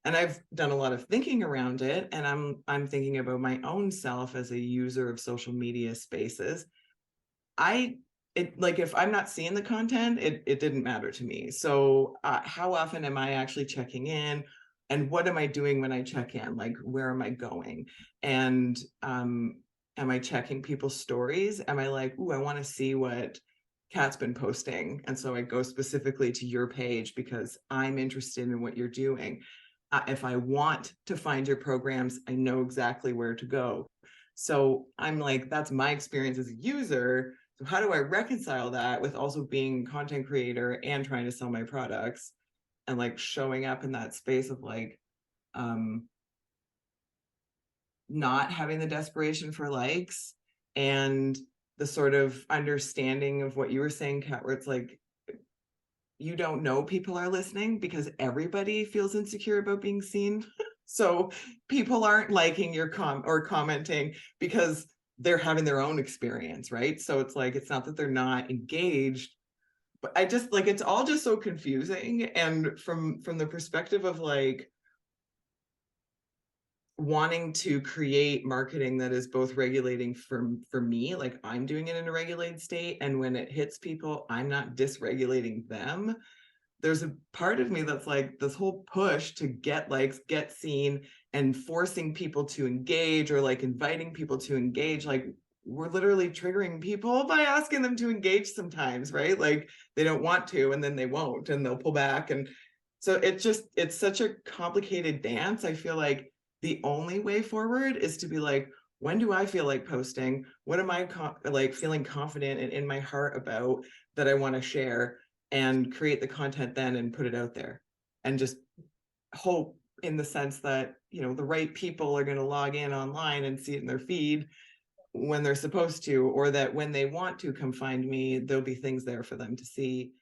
And I've done a lot of thinking around it, and I'm thinking about my own self as a user of social media spaces. Like, if I'm not seeing the content, it didn't matter to me. So how often am I actually checking in, and what am I doing when I check in? Like, where am I going? And am I checking people's stories? Am I like, ooh, I want to see what Kat's been posting, and so I go specifically to your page because I'm interested in what you're doing. If I want to find your programs, I know exactly where to go. So I'm like, that's my experience as a user. So how do I reconcile that with also being a content creator and trying to sell my products, and like showing up in that space of like not having the desperation for likes, and the sort of understanding of what you were saying, Kat, where it's like, you don't know people are listening because everybody feels insecure about being seen. So people aren't liking your commenting because they're having their own experience, right? So it's like, it's not that they're not engaged, but I just like, it's all just so confusing. And from the perspective of like wanting to create marketing that is both regulating for me, like I'm doing it in a regulated state, and when it hits people, I'm not dysregulating them. There's a part of me that's like, this whole push to get likes, get seen, and forcing people to engage, or like inviting people to engage. Like, we're literally triggering people by asking them to engage sometimes, right? Like, they don't want to, and then they won't, and they'll pull back. And so it's such a complicated dance. I feel like the only way forward is to be like, when do I feel like posting? What am I like feeling confident and in my heart about that I want to share? And create the content then and put it out there, and just hope, in the sense that, you know, the right people are going to log in online and see it in their feed when they're supposed to, or that when they want to come find me, there'll be things there for them to see.